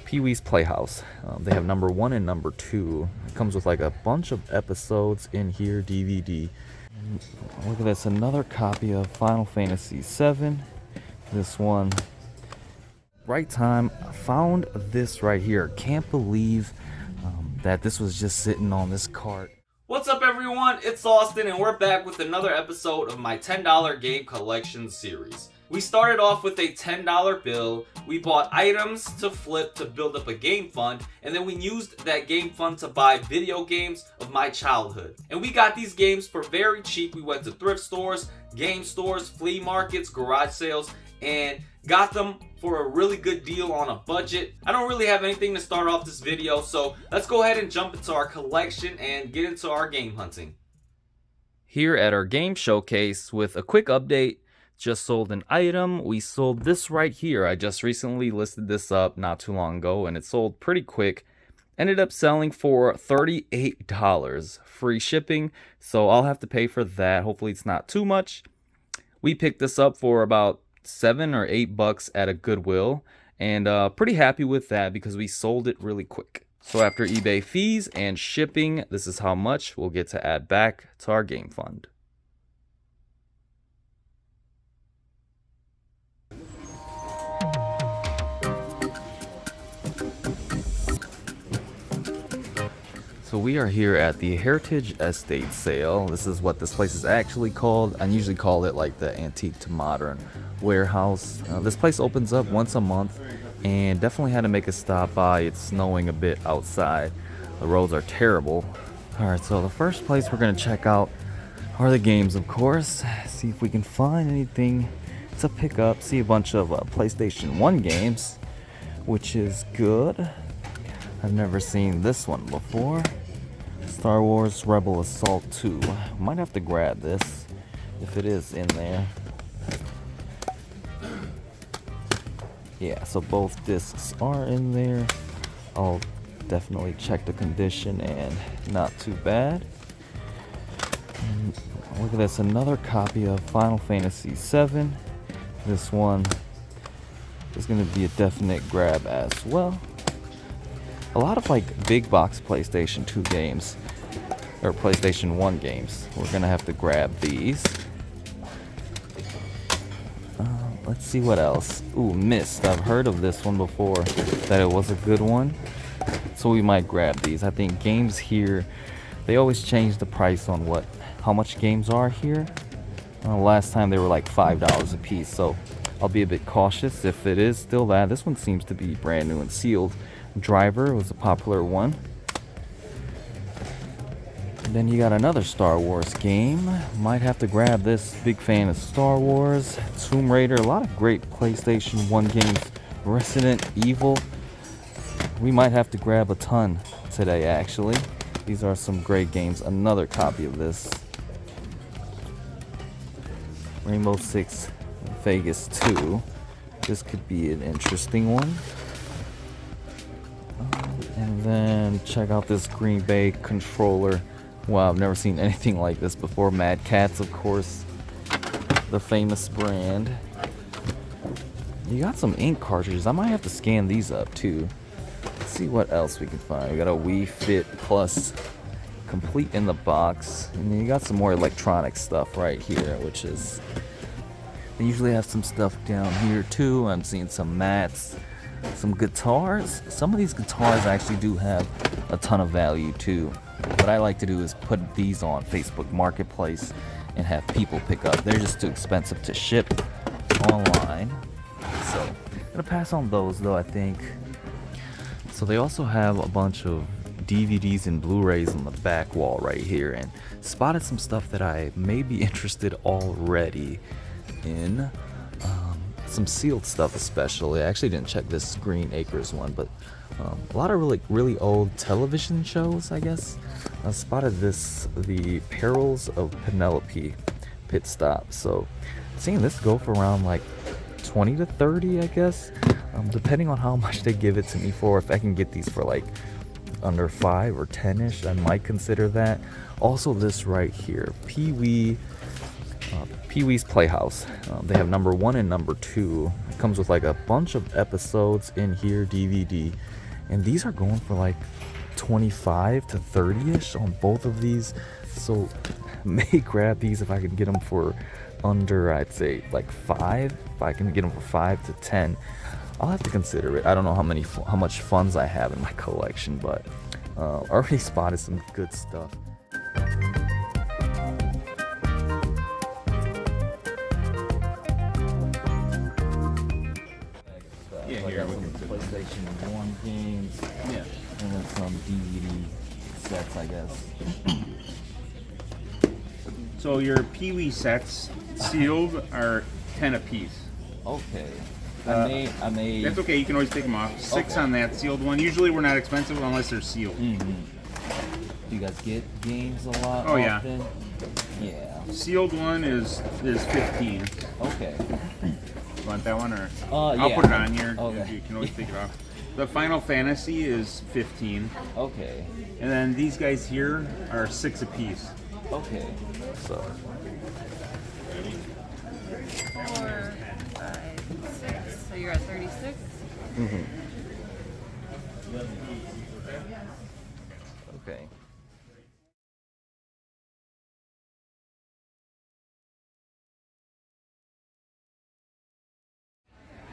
Pee-wee's Playhouse. They have number 1 and number 2. It comes with like a bunch of episodes in here, DVD. And look at this, another copy of Final Fantasy VII. This one, right time, found this right here. Can't believe that this was just sitting on this cart. What's up everyone, it's Austin and we're back with another episode of my $10 game collection series. We started off with a $10 bill, we bought items to flip to build up a game fund, and then we used that game fund to buy video games of my childhood. And we got these games for very cheap. We went to thrift stores, game stores, flea markets, garage sales, and got them for a really good deal on a budget. I don't really have anything to start off this video, so let's go ahead and jump into our collection and get into our game hunting. Here at our game showcase with a quick update, just sold an item. We sold this right here. I just recently listed this up not too long ago and it sold pretty quick. Ended up selling for $38, free shipping, so I'll have to pay for that. Hopefully it's not too much. We picked this up for about $7 or $8 at a Goodwill, and pretty happy with that because we sold it really quick. So after eBay fees and shipping, this is how much we'll get to add back to our game fund. So we are here at the Heritage Estate sale. This is what this place is actually called. I usually call it like the antique to modern warehouse. This place opens up once a month and definitely had to make a stop by. It's snowing a bit outside. The roads are terrible. Alright, so the first place we're going to check out are the games, of course. See if we can find anything to pick up. See a bunch of PlayStation 1 games, which is good. I've never seen this one before. Star Wars Rebel Assault 2. Might have to grab this if it is in there. Yeah, so both discs are in there. I'll definitely check the condition and not too bad. And look at this, another copy of Final Fantasy VII. This one is going to be a definite grab as well. A lot of like big box PlayStation 2 games, or PlayStation 1 games. We're gonna have to grab these. Let's see what else. Ooh, Myst. I've heard of this one before, that it was a good one. So we might grab these. I think games here, they always change the price on how much games are here. Last time they were like $5 a piece, so I'll be a bit cautious if it is still that. This one seems to be brand new and sealed. Driver was a popular one. And then you got another Star Wars game. Might have to grab this. Big fan of Star Wars. Tomb Raider. A lot of great PlayStation 1 games. Resident Evil. We might have to grab a ton today, actually. These are some great games. Another copy of this. Rainbow Six Vegas 2. This could be an interesting one. And then check out this Green Bay controller. Wow, I've never seen anything like this before. Mad Catz, of course, the famous brand. You got some ink cartridges. I might have to scan these up too. Let's see what else we can find. We got a Wii Fit Plus, complete in the box. And then you got some more electronic stuff right here, which is... They usually have some stuff down here too. I'm seeing some mats. Some guitars. Some of these guitars actually do have a ton of value too. What I like to do is put these on Facebook Marketplace and have people pick up. They're just too expensive to ship online. So I'm gonna pass on those though, I think. So they also have a bunch of DVDs and Blu-rays on the back wall right here, and spotted some stuff that I may be interested already in. Some sealed stuff especially. I actually didn't check this Green Acres one, but a lot of really old television shows, I guess. I spotted this, The Perils of Penelope Pit Stop. So seeing this go for around like 20 to 30, I guess, depending on how much they give it to me for. If I can get these for like under 5 or 10ish, I might consider that. Also this right here, Pee-wee Pee-wee's Playhouse. They have number 1 and number 2. It comes with like a bunch of episodes in here, DVD, and these are going for like 25 to 30ish on both of these. So may grab these if I can get them for under, I'd say like 5. If I can get them for 5 to 10, I'll have to consider it. I don't know how much funds I have in my collection, but already spotted some good stuff. Yeah, Like here, some PlayStation 1 games, Yeah. and then some DVD sets, I guess. So your Pee-wee sets sealed are 10 apiece. Okay. I Uh, may. That's okay. You can always take them off. 6 Okay. on that sealed one. Usually we're not expensive unless they're sealed. Do you guys get games a lot? Oh, yeah. often? Yeah. Sealed one is 15. Okay. Want that one or? Yeah. I'll put it on here. Okay. You can always take it off. The Final Fantasy is 15, Okay. and then these guys here are 6 apiece. Okay. So. 4, 5, 6. So you're at 36? Okay.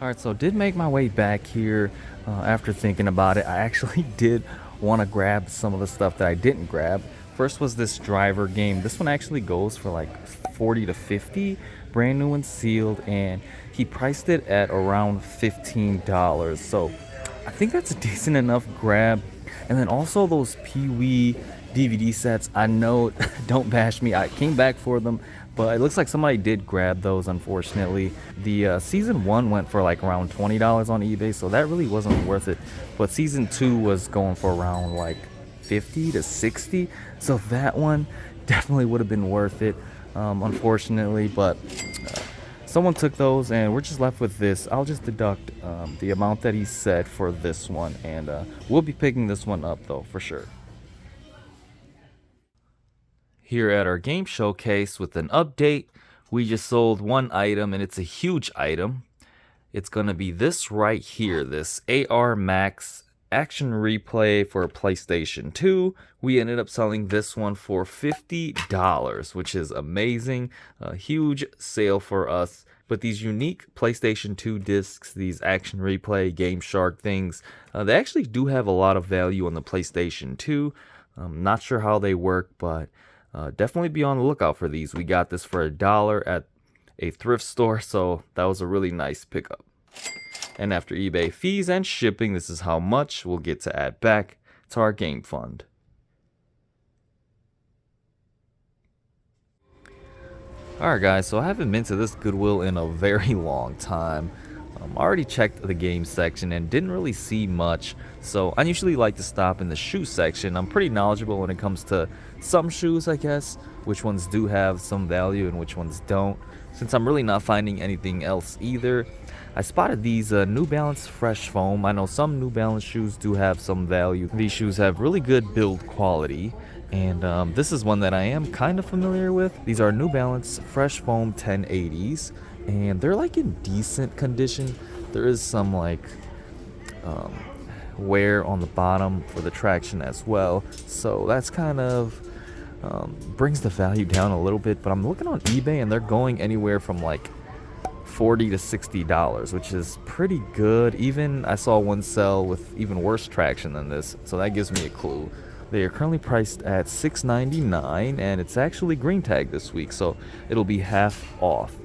Alright, so did make my way back here after thinking about it. I actually did want to grab some of the stuff that I didn't grab. First was this driver game. This one actually goes for like 40 to 50, brand new and sealed, and he priced it at around $15. So I think that's a decent enough grab. And then also those Pee-wee DVD sets. I know, don't bash me, I came back for them, but it looks like somebody did grab those, unfortunately. The season 1 went for like around $20 on eBay, so that really wasn't worth it. But season 2 was going for around like 50 to 60, so that one definitely would have been worth it, unfortunately. But someone took those, and we're just left with this. I'll just deduct the amount that he said for this one, and we'll be picking this one up though, for sure. Here at our game showcase with an update, we just sold one item, and it's a huge item. It's gonna be this right here, this AR Max action replay for PlayStation 2. We ended up selling this one for $50, which is amazing. A huge sale for us. But these unique PlayStation 2 discs, these action replay, Game Shark things, they actually do have a lot of value on the PlayStation 2. I'm not sure how they work, but definitely be on the lookout for these. We got this for $1 at a thrift store, so that was a really nice pickup. And after eBay fees and shipping, this is how much we'll get to add back to our game fund. Alright guys, so I haven't been to this Goodwill in a very long time. I already checked the game section and didn't really see much, so I usually like to stop in the shoe section. I'm pretty knowledgeable when it comes to some shoes, I guess, which ones do have some value and which ones don't. Since I'm really not finding anything else either, I spotted these New Balance Fresh Foam. I know some New Balance shoes do have some value. These shoes have really good build quality, and this is one that I am kind of familiar with. These are New Balance Fresh Foam 1080s, and they're like in decent condition. There is some like wear on the bottom for the traction as well, so that's kind of brings the value down a little bit. But I'm looking on eBay and they're going anywhere from like $40 to $60, which is pretty good. Even I saw one sell with even worse traction than this, so that gives me a clue. They are currently priced at $6.99, and it's actually green tag this week, so it'll be half off.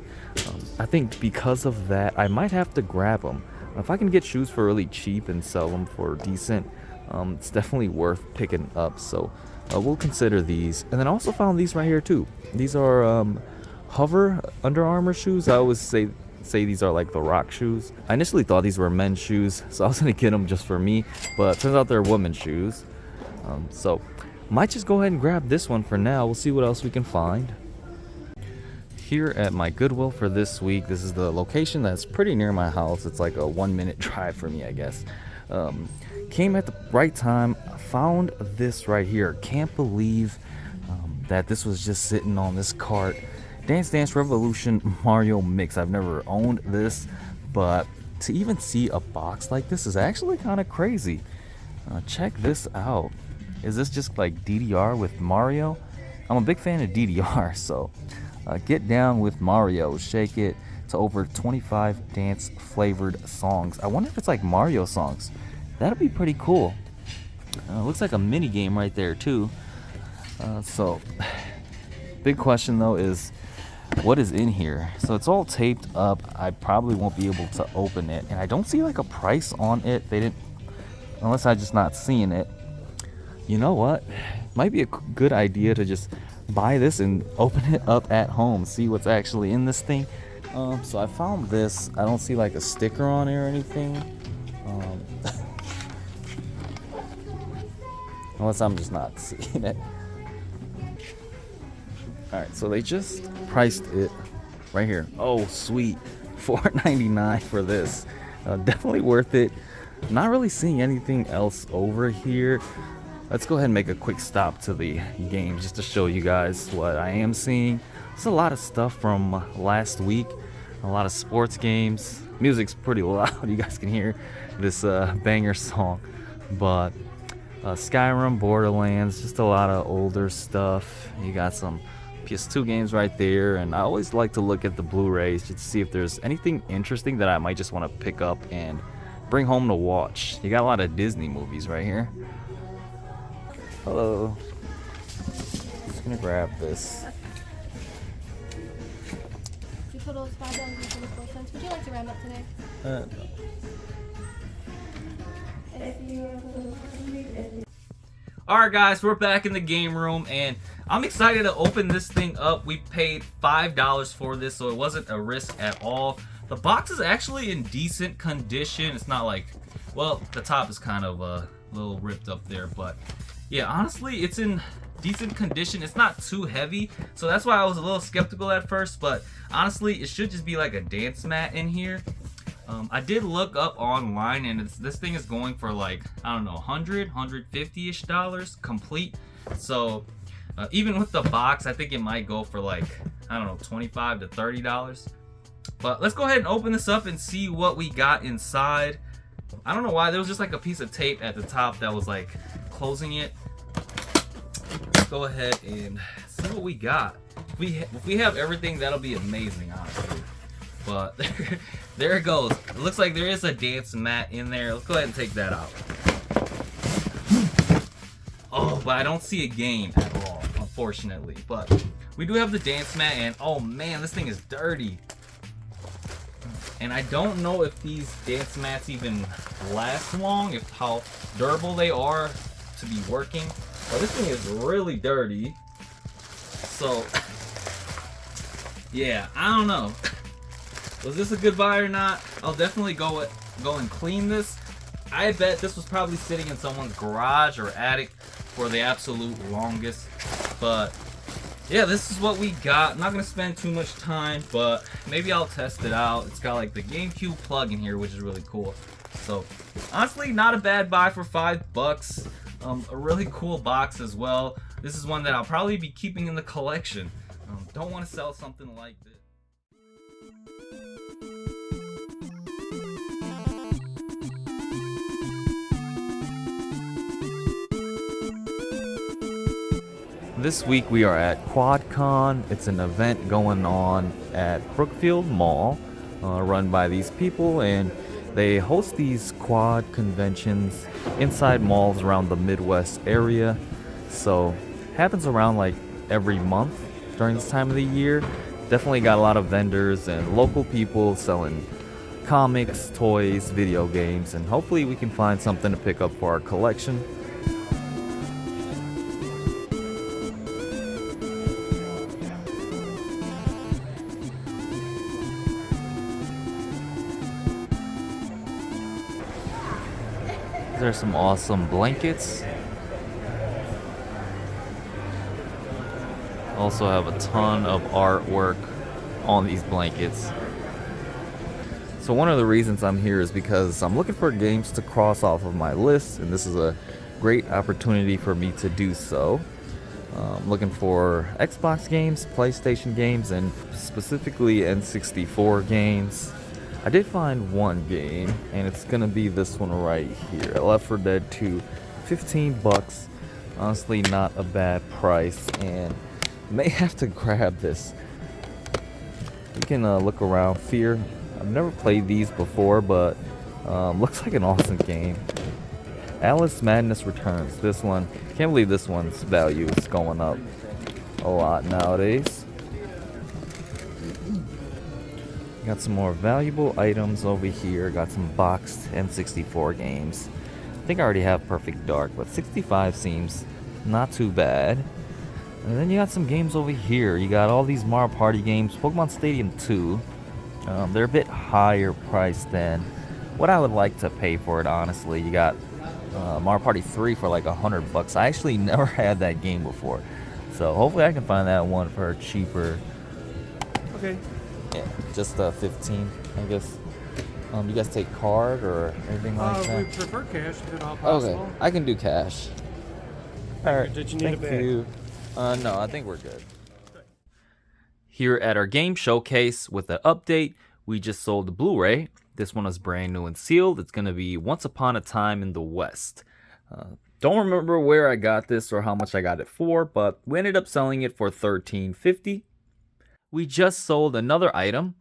I think because of that, I might have to grab them. If I can get shoes for really cheap and sell them for decent, it's definitely worth picking up. So we'll consider these. And then I also found these right here too. These are Hover Under Armour shoes. I always say these are like the Rock shoes. I initially thought these were men's shoes, so I was gonna get them just for me, but it turns out they're women's shoes. So might just go ahead and grab this one for now. We'll see what else we can find. Here at my Goodwill for this week, this is the location that's pretty near my house. It's like a 1-minute drive for me, I guess. Came at the right time, found this right here. Can't believe that this was just sitting on this cart, Dance Dance Revolution Mario Mix. I've never owned this, but to even see a box like this is actually kind of crazy. Check this out. Is this just like DDR with Mario? I'm a big fan of DDR, so get down with Mario, shake it to over 25 dance flavored songs. I wonder if it's like Mario songs. That'd be pretty cool. Looks like a mini game right there too. So big question though is what is in here? So it's all taped up. I probably won't be able to open it, and I don't see like a price on it. They didn't, unless I'm just not seeing it. You know what? Might be a good idea to just buy this and open it up at home, see what's actually in this thing. So I found this. I don't see like a sticker on it or anything. Unless I'm just not seeing it. Alright, so they just priced it right here. Oh, sweet. $4.99 for this. Definitely worth it. Not really seeing anything else over here. Let's go ahead and make a quick stop to the game just to show you guys what I am seeing. There's a lot of stuff from last week. A lot of sports games. Music's pretty loud. You guys can hear this banger song. But Skyrim, Borderlands, just a lot of older stuff. You got some PS2 games right there, and I always like to look at the Blu-rays just to see if there's anything interesting that I might just want to pick up and bring home to watch. You got a lot of Disney movies right here. Hello. Just gonna grab this. You totals $5.24. Would you like to round up today? No. Alright guys, we're back in the game room, and I'm excited to open this thing up. We paid $5 for this, so it wasn't a risk at all. The box is actually in decent condition. It's not like, well, the top is kind of a little ripped up there, but yeah, honestly, it's in decent condition. It's not too heavy, so that's why I was a little skeptical at first, but honestly, it should just be like a dance mat in here. I did look up online, and this thing is going for like, I don't know, $150-ish dollars complete. So even with the box, I think it might go for like, I don't know, $25 to $30. But let's go ahead and open this up and see what we got inside. I don't know why, there was just like a piece of tape at the top that was like closing it. Let's go ahead and see what we got. If we have everything, that'll be amazing, honestly. But there it goes. It looks like there is a dance mat in there. Let's go ahead and take that out. Oh, but I don't see a game at all, unfortunately. But we do have the dance mat, and oh man, this thing is dirty. And I don't know if these dance mats even last long, if how durable they are to be working. But this thing is really dirty. So yeah, I don't know. Was this a good buy or not? I'll definitely go and clean this. I bet this was probably sitting in someone's garage or attic for the absolute longest. But yeah, this is what we got. I'm not gonna spend too much time, but maybe I'll test it out. It's got like the GameCube plug in here, which is really cool. So honestly, not a bad buy for $5. A really cool box as well. This is one that I'll probably be keeping in the collection. Don't want to sell something like this. This week we are at QuadCon. It's an event going on at Brookfield Mall, run by these people, and they host these quad conventions inside malls around the Midwest area. So happens around like every month during this time of the year. Definitely got a lot of vendors and local people selling comics, toys, video games, and hopefully we can find something to pick up for our collection. There's some awesome blankets. Also have a ton of artwork on these blankets. So one of the reasons I'm here is because I'm looking for games to cross off of my list, and this is a great opportunity for me to do so. Looking for Xbox games, PlayStation games, and specifically N64 games. I did find one game, and it's gonna be this one right here, Left 4 Dead 2, 15 bucks. Honestly, not a bad price, and may have to grab this. You can look around. Fear. I've never played these before, but looks like an awesome game. Alice Madness Returns. This one, can't believe this one's value is going up a lot nowadays. Got some more valuable items over here. Got some boxed N64 games. I think I already have Perfect Dark, but 65 seems not too bad. And then you got some games over here. You got all these Mario Party games, Pokemon Stadium 2. They're a bit higher priced than what I would like to pay for it, honestly. You got Mario Party 3 for like $100. I actually never had that game before, so hopefully I can find that one for cheaper. Okay. Yeah, just 15, I guess. You guys take card or anything like that? We prefer cash if at all possible. Okay, I can do cash. All right. Did you need a thank bag? you. No, I think we're good. Here at our game showcase with the update, we just sold the Blu-ray. This one is brand new and sealed. It's going to be Once Upon a Time in the West. Don't remember where I got this or how much I got it for, but we ended up selling it for $13.50. We just sold another item,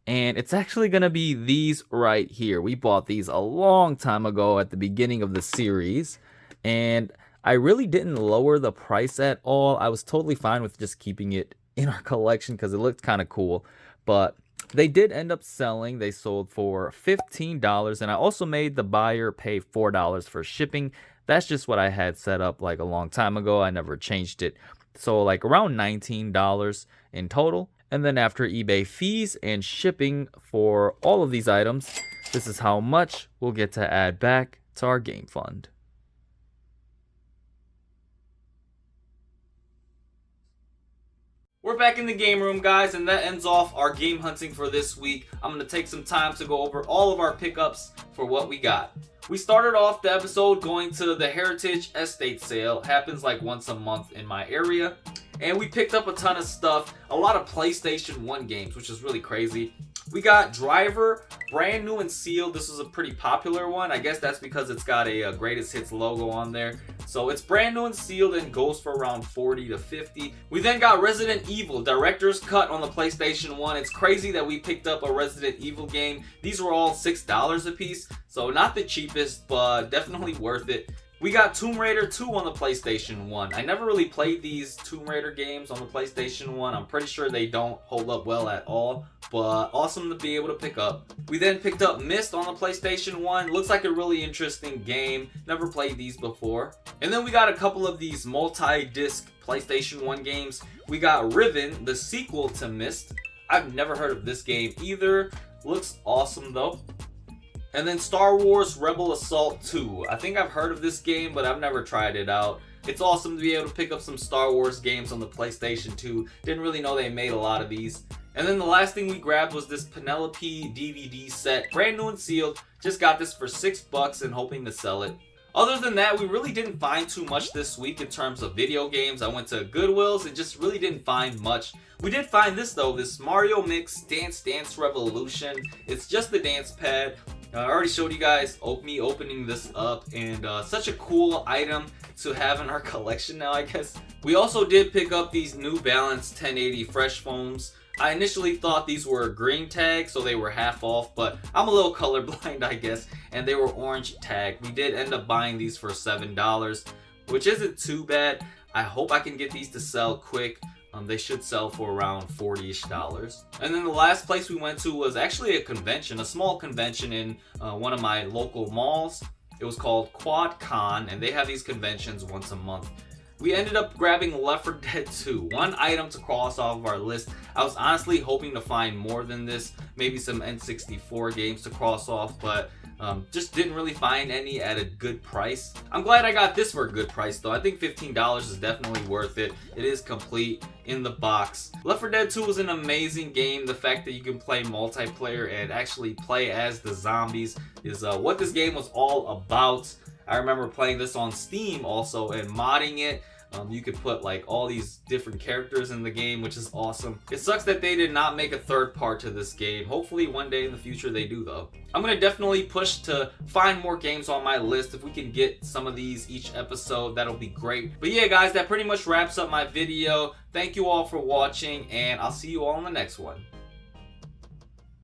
and it's actually going to be these right here. We bought these a long time ago at the beginning of the series, and I really didn't lower the price at all. I was totally fine with just keeping it in our collection because it looked kind of cool, but they did end up selling. They sold for $15, and I also made the buyer pay $4 for shipping. That's just what I had set up like a long time ago. I never changed it. So like around $19 in total. And then after eBay fees and shipping for all of these items, this is how much we'll get to add back to our game fund. We're back in the game room, guys, and that ends off our game hunting for this week. I'm going to take some time to go over all of our pickups for what we got. We started off the episode going to the Heritage Estate Sale. Happens like once a month in my area. And we picked up a ton of stuff. A lot of PlayStation 1 games, which is really crazy. We got Driver, brand new and sealed. This is a pretty popular one. I guess that's because it's got a Greatest Hits logo on there. So it's brand new and sealed and goes for around 40 to 50. We then got Resident Evil Director's Cut on the PlayStation 1. It's crazy that we picked up a Resident Evil game. These were all $6 a piece. So not the cheapest, but definitely worth it. We got Tomb Raider 2 on the PlayStation 1. I never really played these Tomb Raider games on the PlayStation 1. I'm pretty sure they don't hold up well at all, but awesome to be able to pick up. We then picked up Myst on the PlayStation 1. Looks like a really interesting game. Never played these before. And then we got a couple of these multi-disc PlayStation 1 games. We got Riven, the sequel to Myst. I've never heard of this game either. Looks awesome though. And then Star Wars Rebel Assault 2. I think I've heard of this game, but I've never tried it out. It's awesome to be able to pick up some Star Wars games on the PlayStation 2. Didn't really know they made a lot of these. And then the last thing we grabbed was this Penelope DVD set. Brand new and sealed. Just got this for $6 and hoping to sell it. Other than that, we really didn't find too much this week in terms of video games. I went to Goodwills and just really didn't find much. We did find this though, this Mario Mix Dance Dance Revolution. It's just the dance pad. I already showed you guys me opening this up, and such a cool item to have in our collection now, I guess. We also did pick up these New Balance 1080 Fresh Foams. I initially thought these were green tag, so they were half off, but I'm a little colorblind, I guess, and they were orange tag. We did end up buying these for $7, which isn't too bad. I hope I can get these to sell quick. They should sell for around $40-ish. And then the last place we went to was actually a convention, a small convention in one of my local malls. It was called QuadCon, and they have these conventions once a month. We ended up grabbing Left 4 Dead 2, one item to cross off of our list. I was honestly hoping to find more than this, maybe some N64 games to cross off, but just didn't really find any at a good price. I'm glad I got this for a good price though. I think $15 is definitely worth it. It is complete in the box. Left 4 Dead 2 is an amazing game. The fact that you can play multiplayer and actually play as the zombies is what this game was all about. I remember playing this on Steam also and modding it. You could put like all these different characters in the game, which is awesome. It sucks that they did not make a third part to this game. Hopefully one day in the future they do though. I'm gonna definitely push to find more games on my list. If we can get some of these each episode, that'll be great. But yeah guys, that pretty much wraps up my video. Thank you all for watching, and I'll see you all in the next one.